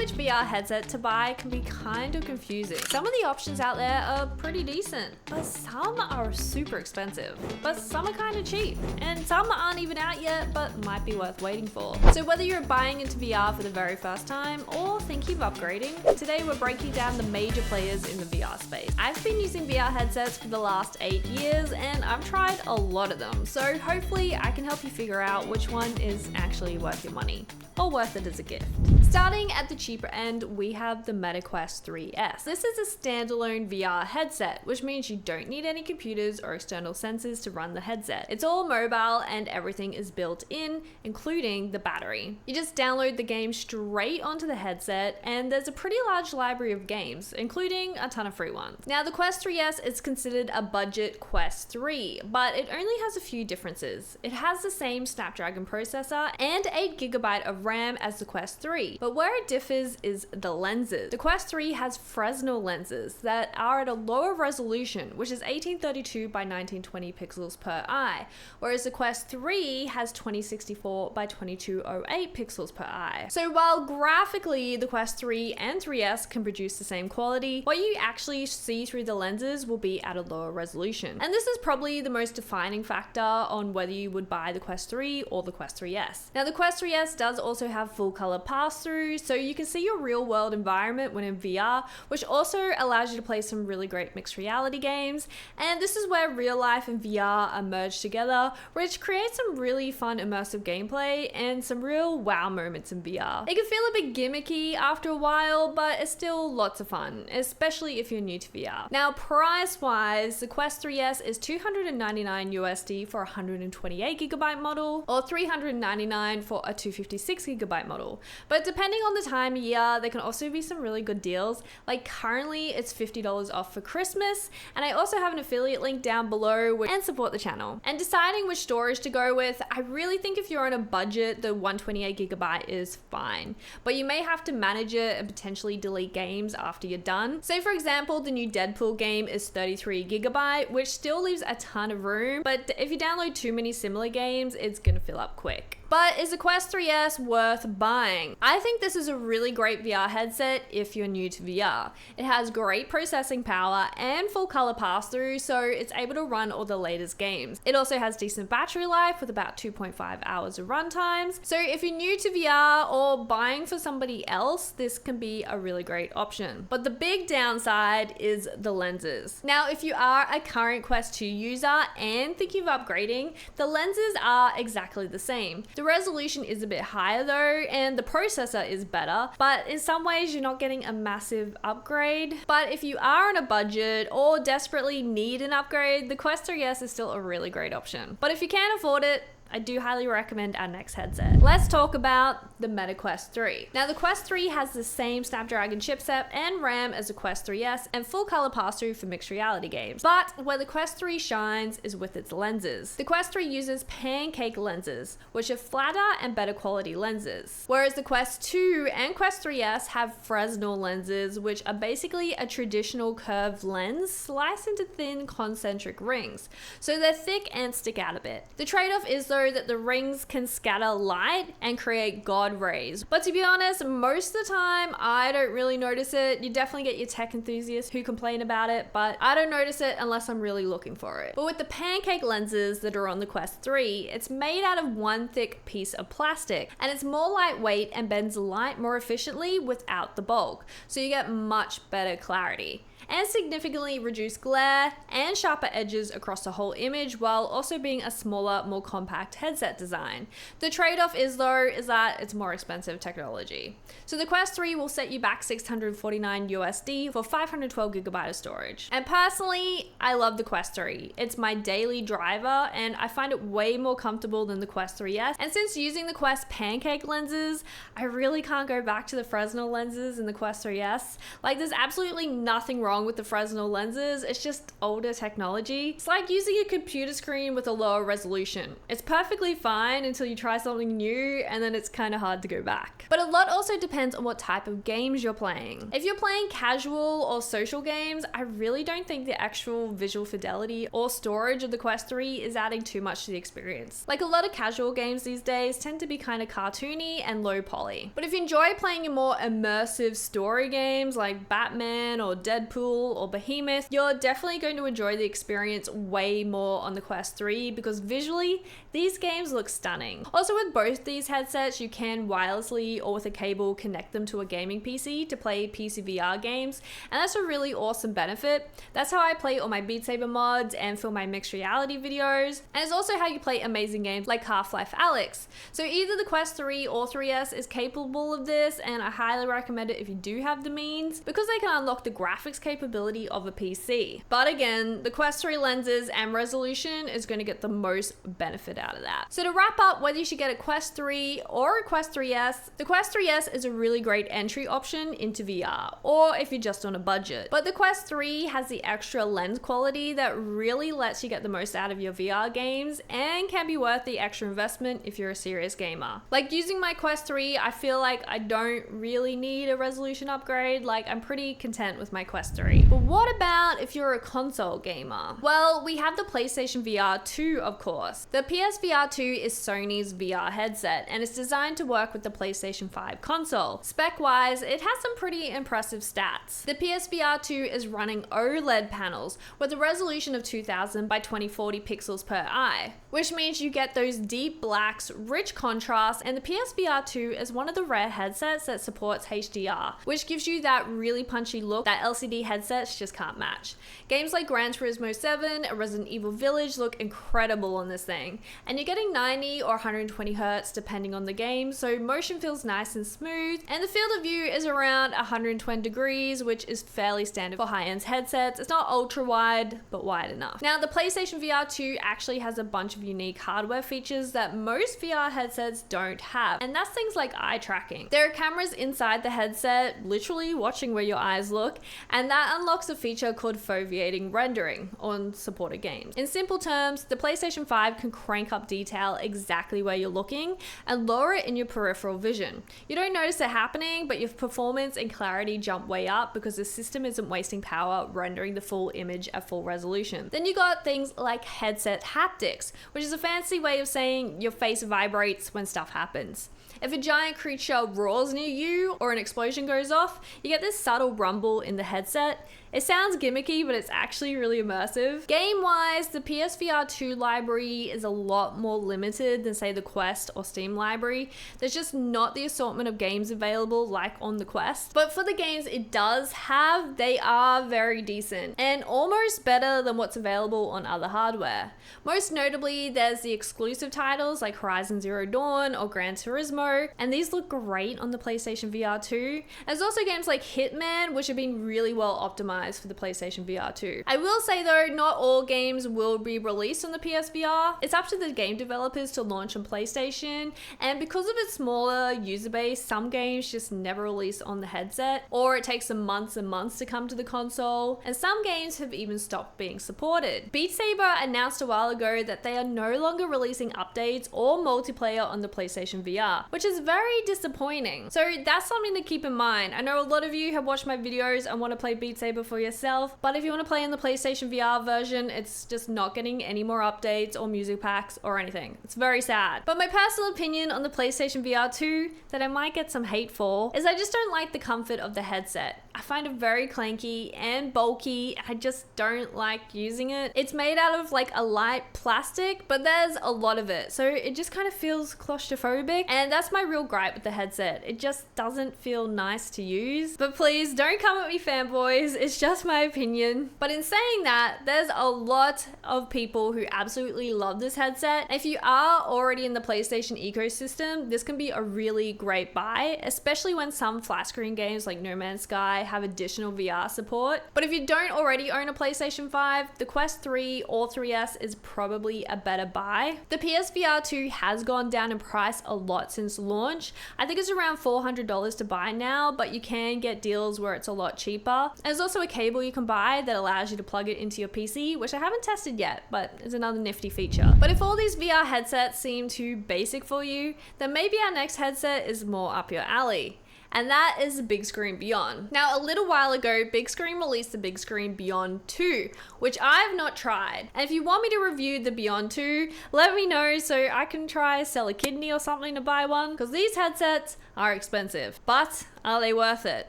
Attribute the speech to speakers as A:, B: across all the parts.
A: which VR headset to buy can be kind of confusing. Some of the options out there are pretty decent, but some are super expensive. But some are kind of cheap, and some aren't even out yet but might be worth waiting for. So whether you're buying into VR for the very first time or thinking of upgrading, today we're breaking down the major players in the VR space. I've been using VR headsets for the last 8 years and I've tried a lot of them, so hopefully I can help you figure out which one is actually worth your money, or worth it as a gift. Starting at the cheaper end, we have the Meta Quest 3S. This is a standalone VR headset, which means you don't need any computers or external sensors to run the headset. It's all mobile and everything is built in, including the battery. You just download the game straight onto the headset, and there's a pretty large library of games, including a ton of free ones. Now, the Quest 3S is considered a budget Quest 3, but it only has a few differences. It has the same Snapdragon processor and 8GB of RAM as the Quest 3, but where it differs is the lenses. The Quest 3 has Fresnel lenses that are at a lower resolution, which is 1832 by 1920 pixels per eye, whereas the Quest 3 has 2064 by 2208 pixels per eye. So while graphically the Quest 3 and 3S can produce the same quality, what you actually see through the lenses will be at a lower resolution. And this is probably the most defining factor on whether you would buy the Quest 3 or the Quest 3S. Now, the Quest 3S does also have full color pass-through, so you can see your real world environment when in VR, which also allows you to play some really great mixed reality games. And this is where real life and VR are merged together, which creates some really fun immersive gameplay and some real wow moments in VR. It can feel a bit gimmicky after a while, but it's still lots of fun, especially if you're new to VR. Now, price-wise, the Quest 3S is $299 USD for a 128GB model, or $399 for a 256GB model. But depending on the time of year, there can also be some really good deals. Like currently, it's $50 off for Christmas, and I also have an affiliate link down below and support the channel. And deciding which storage to go with, I really think if you're on a budget, the 128GB is fine, but you may have to manage it and potentially delete games after you're done. Say for example, the new Deadpool game is 33GB, which still leaves a ton of room, but if you download too many similar games, it's gonna fill up quick. But is the Quest 3S worth buying? I think this is a really great VR headset if you're new to VR. It has great processing power and full color pass-through, so it's able to run all the latest games. It also has decent battery life with about 2.5 hours of run times. So if you're new to VR or buying for somebody else, this can be a really great option. But the big downside is the lenses. Now, if you are a current Quest 2 user and thinking of upgrading, the lenses are exactly the same. The resolution is a bit higher though, and the processor is better, but in some ways you're not getting a massive upgrade. But if you are on a budget or desperately need an upgrade, the Quest 3S is still a really great option. But if you can't afford it, I do highly recommend our next headset. Let's talk about the Meta Quest 3. Now, the Quest 3 has the same Snapdragon chipset and RAM as the Quest 3S and full color pass-through for mixed reality games. But where the Quest 3 shines is with its lenses. The Quest 3 uses pancake lenses, which are flatter and better quality lenses. Whereas the Quest 2 and Quest 3S have Fresnel lenses, which are basically a traditional curved lens sliced into thin concentric rings. So they're thick and stick out a bit. The trade-off is though that the rings can scatter light and create God rays. But to be honest, most of the time, I don't really notice it. You definitely get your tech enthusiasts who complain about it, but I don't notice it unless I'm really looking for it. But with the pancake lenses that are on the Quest 3, it's made out of one thick piece of plastic, and it's more lightweight and bends light more efficiently without the bulk. So you get much better clarity and significantly reduce glare and sharper edges across the whole image, while also being a smaller, more compact headset design. The trade-off is that it's more expensive technology. So the Quest 3 will set you back $649 USD for 512GB of storage. And personally, I love the Quest 3. It's my daily driver and I find it way more comfortable than the Quest 3S. And since using the Quest pancake lenses, I really can't go back to the Fresnel lenses in the Quest 3S. Like, there's absolutely nothing wrong with the Fresnel lenses, it's just older technology. It's like using a computer screen with a lower resolution. It's perfectly fine until you try something new, and then it's kind of hard to go back. But a lot also depends on what type of games you're playing. If you're playing casual or social games, I really don't think the actual visual fidelity or storage of the Quest 3 is adding too much to the experience. Like, a lot of casual games these days tend to be kind of cartoony and low poly. But if you enjoy playing in more immersive story games like Batman or Deadpool or Behemoth, you're definitely going to enjoy the experience way more on the Quest 3 because visually, these games look stunning. Also, with both these headsets, you can wirelessly or with a cable connect them to a gaming PC to play PCVR games, and that's a really awesome benefit. That's how I play all my Beat Saber mods and film my mixed reality videos, and it's also how you play amazing games like Half-Life Alyx. So either the Quest 3 or 3S is capable of this, and I highly recommend it if you do have the means, because they can unlock the graphics capability of a PC. But again, the Quest 3 lenses and resolution is going to get the most benefit out of that. So to wrap up, whether you should get a Quest 3 or a Quest 3S, the Quest 3S is a really great entry option into VR, or if you're just on a budget. But the Quest 3 has the extra lens quality that really lets you get the most out of your VR games and can be worth the extra investment if you're a serious gamer. Like, using my Quest 3, I feel like I don't really need a resolution upgrade. Like, I'm pretty content with my Quest 3. But what about if you're a console gamer? Well, we have the PlayStation VR 2, of course. The PSVR 2 is Sony's VR headset, and it's designed to work with the PlayStation 5 console. Spec-wise, it has some pretty impressive stats. The PSVR 2 is running OLED panels with a resolution of 2000 by 2040 pixels per eye, which means you get those deep blacks, rich contrast, and the PSVR 2 is one of the rare headsets that supports HDR, which gives you that really punchy look that LCD headsets just can't match. Games like Gran Turismo 7 and Resident Evil Village look incredible on this thing, and you're getting 90 or 120 Hz depending on the game, so motion feels nice and smooth, and the field of view is around 120 degrees, which is fairly standard for high-end headsets. It's not ultra wide, but wide enough. Now, the PlayStation VR 2 actually has a bunch of unique hardware features that most VR headsets don't have, and that's things like eye tracking. There are cameras inside the headset, literally watching where your eyes look, and that unlocks a feature called foveating rendering on supported games. In simple terms, the PlayStation 5 can crank up detail exactly where you're looking and lower it in your peripheral vision. You don't notice it happening, but your performance and clarity jump way up because the system isn't wasting power rendering the full image at full resolution. Then you got things like headset haptics, which is a fancy way of saying your face vibrates when stuff happens. If a giant creature roars near you or an explosion goes off, you get this subtle rumble in the headset. It sounds gimmicky, but it's actually really immersive. Game-wise, the PSVR 2 library is a lot more limited than, say, the Quest or Steam library. There's just not the assortment of games available like on the Quest. But for the games it does have, they are very decent and almost better than what's available on other hardware. Most notably, there's the exclusive titles like Horizon Zero Dawn or Gran Turismo, and these look great on the PlayStation VR 2. There's also games like Hitman, which have been really well optimized for the PlayStation VR 2. I will say though, not all games will be released on the PSVR. It's up to the game developers to launch on PlayStation, and because of its smaller user base, some games just never release on the headset, or it takes them months and months to come to the console, and some games have even stopped being supported. Beat Saber announced a while ago that they are no longer releasing updates or multiplayer on the PlayStation VR, which is very disappointing. So that's something to keep in mind. I know a lot of you have watched my videos and want to play Beat Saber for yourself, but if you want to play in the PlayStation VR version, it's just not getting any more updates or music packs or anything. It's very sad. But my personal opinion on the PlayStation VR 2 that I might get some hate for is I just don't like the comfort of the headset. I find it very clanky and bulky. I just don't like using it. It's made out of like a light plastic, but there's a lot of it, so it just kind of feels claustrophobic, and that's my real gripe with the headset. It just doesn't feel nice to use. But please don't come at me, fanboys. It's just my opinion. But in saying that, there's a lot of people who absolutely love this headset. If you are already in the PlayStation ecosystem, this can be a really great buy, especially when some flat screen games like No Man's Sky have additional VR support. But if you don't already own a PlayStation 5, the Quest 3 or 3S is probably a better buy. The PSVR 2 has gone down in price a lot since since launch. I think it's around $400 to buy now, but you can get deals where it's a lot cheaper. There's also a cable you can buy that allows you to plug it into your PC, which I haven't tested yet, but it's another nifty feature. But if all these VR headsets seem too basic for you, then maybe our next headset is more up your alley. And that is the Bigscreen Beyond. Now, a little while ago, Bigscreen released the Bigscreen Beyond 2, which I've not tried. And if you want me to review the Beyond 2, let me know so I can try sell a kidney or something to buy one, because these headsets are expensive. But are they worth it?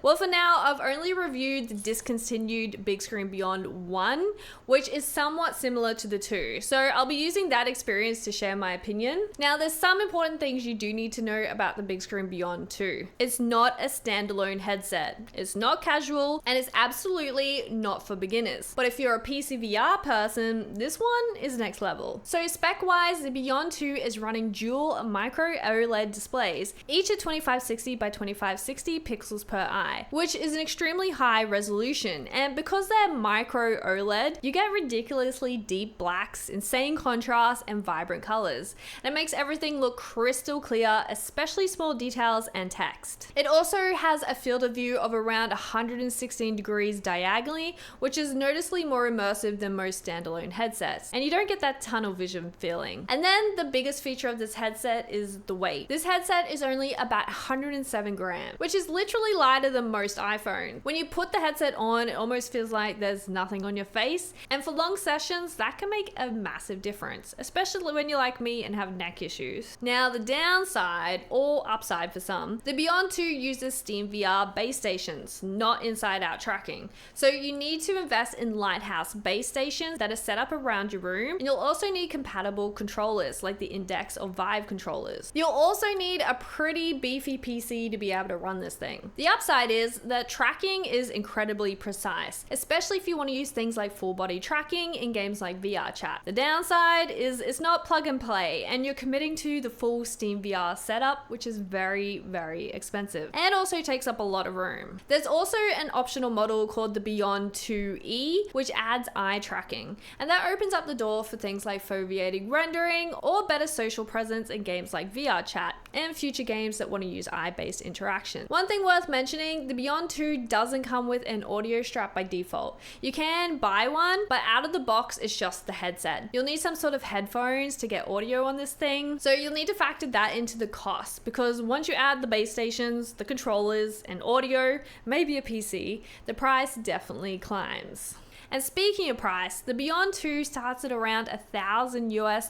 A: Well, for now, I've only reviewed the discontinued Bigscreen Beyond 1, which is somewhat similar to the 2. So I'll be using that experience to share my opinion. Now, there's some important things you do need to know about the Bigscreen Beyond 2. It's not a standalone headset. It's not casual, and it's absolutely not for beginners. But if you're a PCVR person, this one is next level. So spec-wise, the Beyond 2 is running dual micro OLED displays, each at 2560 by 2560 pixels per eye, which is an extremely high resolution. And because they're micro OLED, you get ridiculously deep blacks, insane contrast, and vibrant colors. And it makes everything look crystal clear, especially small details and text. It also has a field of view of around 116 degrees diagonally, which is noticeably more immersive than most standalone headsets. And you don't get that tunnel vision feeling. And then the biggest feature of this headset is the weight. This headset is only about 107 grams, which is literally lighter than most iPhones. When you put the headset on, it almost feels like there's nothing on your face. And for long sessions, that can make a massive difference, especially when you're like me and have neck issues. Now, the downside, or upside for some, the Beyond 2 uses SteamVR base stations, not inside-out tracking. So you need to invest in Lighthouse base stations that are set up around your room, and you'll also need compatible controllers like the Index or Vive controllers. You'll also need a pretty beefy PC to be able to run this thing. The upside is that tracking is incredibly precise, especially if you want to use things like full body tracking in games like VR Chat. The downside is it's not plug and play, and you're committing to the full SteamVR setup, which is very, very expensive and also takes up a lot of room. There's also an optional model called the Beyond 2E, which adds eye tracking, and that opens up the door for things like foveated rendering or better social presence in games like VR Chat and future games that want to use eye-based interaction. One thing worth mentioning, the Beyond 2 doesn't come with an audio strap by default. You can buy one, but out of the box it's just the headset. You'll need some sort of headphones to get audio on this thing, so you'll need to factor that into the cost, because once you add the base stations, the controllers, and audio, maybe a PC, the price definitely climbs. And speaking of price, the Beyond 2 starts at around $1,000 US,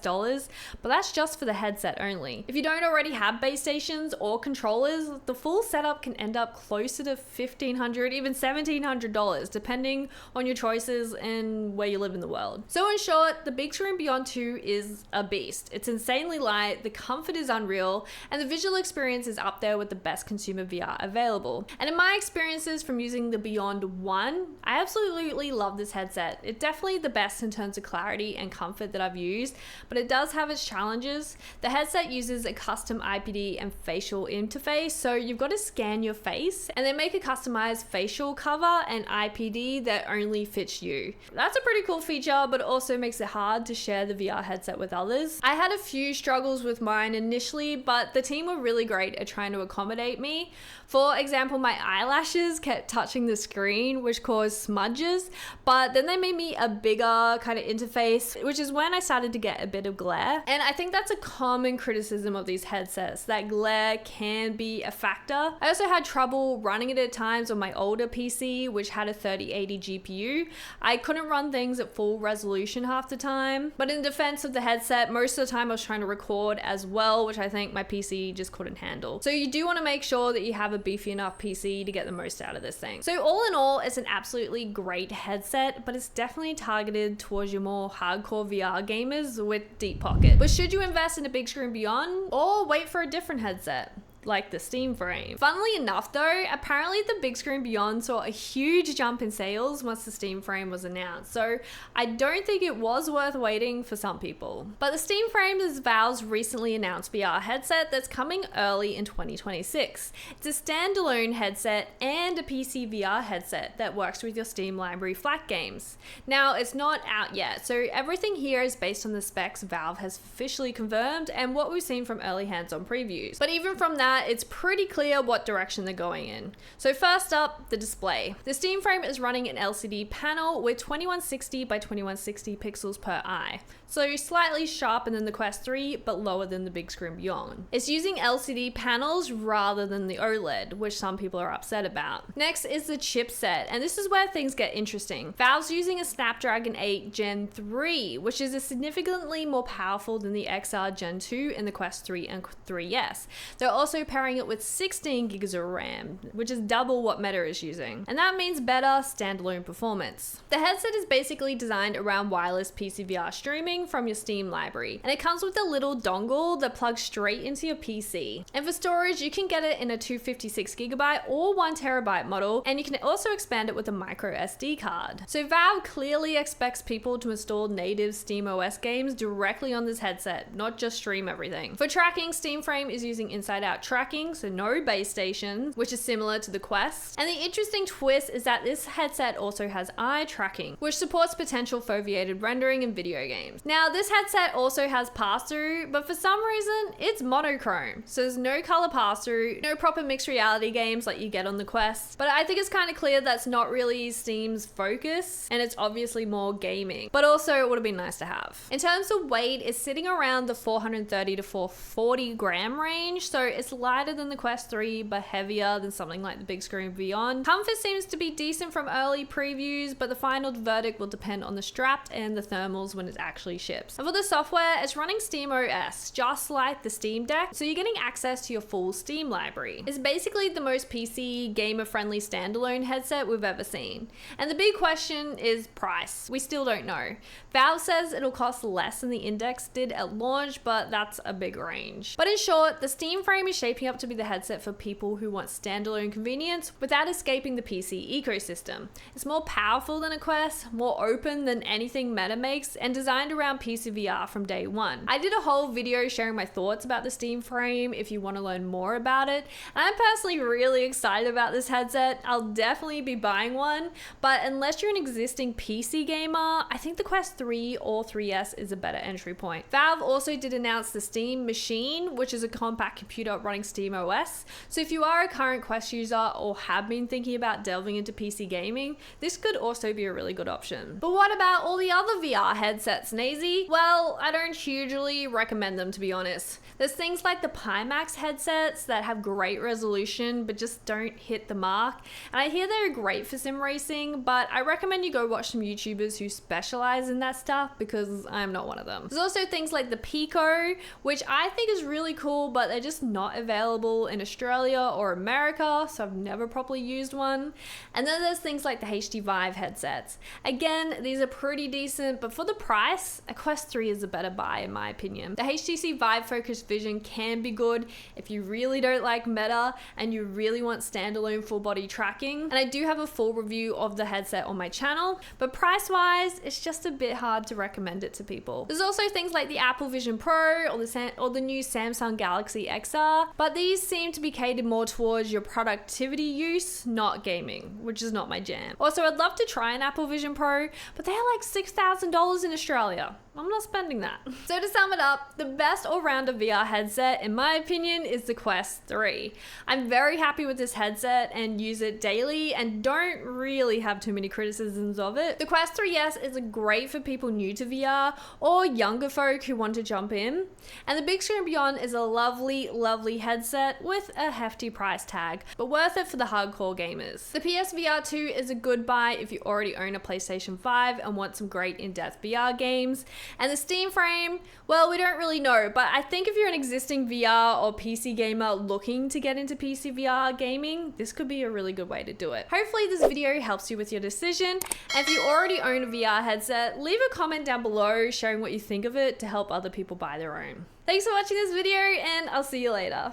A: but that's just for the headset only. If you don't already have base stations or controllers, the full setup can end up closer to $1,500, even $1,700, depending on your choices and where you live in the world. So in short, the Bigscreen Beyond 2 is a beast. It's insanely light, the comfort is unreal, and the visual experience is up there with the best consumer VR available. And in my experiences from using the Beyond 1, I absolutely love this headset. It's definitely the best in terms of clarity and comfort that I've used, but it does have its challenges. The headset uses a custom IPD and facial interface, so you've got to scan your face and then make a customized facial cover and IPD that only fits you. That's a pretty cool feature, but it also makes it hard to share the VR headset with others. I had a few struggles with mine initially, but the team were really great at trying to accommodate me. For example, my eyelashes kept touching the screen, which caused smudges, but then they made me a bigger kind of interface, which is when I started to get a bit of glare. And I think that's a common criticism of these headsets, that glare can be a factor. I also had trouble running it at times on my older PC, which had a 3080 GPU. I couldn't run things at full resolution half the time. But in defense of the headset, most of the time I was trying to record as well, which I think my PC just couldn't handle. So you do want to make sure that you have a beefy enough PC to get the most out of this thing. So all in all, it's an absolutely great headset, but it's definitely targeted towards your more hardcore VR gamers with deep pockets. But should you invest in a Bigscreen Beyond or wait for a different headset? like the Steam frame. Funnily enough though, apparently the Bigscreen Beyond saw a huge jump in sales once the Steam frame was announced, so I don't think it was worth waiting for some people. But the Steam frame is Valve's recently announced VR headset that's coming early in 2026. It's a standalone headset and a PCVR headset that works with your Steam library flat games. Now, it's not out yet, so everything here is based on the specs Valve has officially confirmed and what we've seen from early hands-on previews. But even from that, it's pretty clear what direction they're going in. So first up, the display. The Steam frame is running an LCD panel with 2160 by 2160 pixels per eye. So slightly sharper than the Quest 3, but lower than the Bigscreen Beyond. It's using LCD panels rather than the OLED, which some people are upset about. Next is the chipset, and this is where things get interesting. Valve's using a Snapdragon 8 Gen 3, which is significantly more powerful than the XR Gen 2 in the Quest 3 and 3S. They're also pairing it with 16 gigs of RAM, which is double what Meta is using. And that means better standalone performance. The headset is basically designed around wireless PCVR streaming from your Steam library, and it comes with a little dongle that plugs straight into your PC. And for storage, you can get it in a 256GB or 1TB model, and you can also expand it with a micro SD card. So Valve clearly expects people to install native SteamOS games directly on this headset, not just stream everything. For tracking, Steam frame is using inside-out tracking, so no base station, which is similar to the Quest. And the interesting twist is that this headset also has eye tracking, which supports potential foveated rendering in video games. Now, this headset also has pass-through, but for some reason, it's monochrome. So there's no color pass-through, no proper mixed reality games like you get on the Quest. But I think it's kind of clear that's not really Steam's focus, and it's obviously more gaming. But also, it would have been nice to have. In terms of weight, it's sitting around the 430 to 440 gram range, so it's lighter than the Quest 3, but heavier than something like the Bigscreen Beyond. Comfort seems to be decent from early previews, but the final verdict will depend on the strap and the thermals when it actually ships. And for the software, it's running SteamOS, just like the Steam Deck, so you're getting access to your full Steam library. It's basically the most PC, gamer-friendly standalone headset we've ever seen. And the big question is price. We still don't know. Valve says it'll cost less than the Index did at launch, but that's a big range. But in short, the Steam frame is shaping up to be the headset for people who want standalone convenience without escaping the PC ecosystem. It's more powerful than a Quest, more open than anything Meta makes, and designed around PCVR from day one. I did a whole video sharing my thoughts about the Steam frame if you want to learn more about it. And I'm personally really excited about this headset. I'll definitely be buying one, but unless you're an existing PC gamer, I think the Quest 3 or 3S is a better entry point. Valve also did announce the Steam Machine, which is a compact computer running SteamOS. So if you are a current Quest user or have been thinking about delving into PC gaming, this could also be a really good option. But what about all the other VR headsets, Naysy? Well, I don't hugely recommend them, to be honest. There's things like the PIMAX headsets that have great resolution but just don't hit the mark. And I hear they're great for sim racing, but I recommend you go watch some YouTubers who specialize in that stuff because I'm not one of them. There's also things like the Pico, which I think is really cool, but they're just not available in Australia or America, so I've never properly used one. And then there's things like the HD Vive headsets. Again, these are pretty decent, but for the price, a Quest 3 is a better buy in my opinion. The HTC Vive Focus Vision can be good if you really don't like Meta and you really want standalone full body tracking. And I do have a full review of the headset on my channel, but price wise, it's just a bit hard to recommend it to people. There's also things like the Apple Vision Pro or the new Samsung Galaxy XR, but these seem to be catered more towards your productivity use, not gaming, which is not my jam. Also, I'd love to try an Apple Vision Pro, but they're like $6,000 in Australia. I'm not spending that. So to sum it up, the best all-rounder VR headset, in my opinion, is the Quest 3. I'm very happy with this headset and use it daily and don't really have too many criticisms of it. The Quest 3S is great for people new to VR or younger folk who want to jump in. And the Bigscreen Beyond is a lovely, lovely headset with a hefty price tag, but worth it for the hardcore gamers. The PSVR 2 is a good buy if you already own a PlayStation 5 and want some great in-depth VR games. And the Steam frame, well, we don't really know, but I think if you're an existing VR or PC gamer looking to get into PC VR gaming, this could be a really good way to do it. Hopefully this video helps you with your decision. And if you already own a VR headset, leave a comment down below sharing what you think of it to help other people buy their own. Thanks for watching this video, and I'll see you later.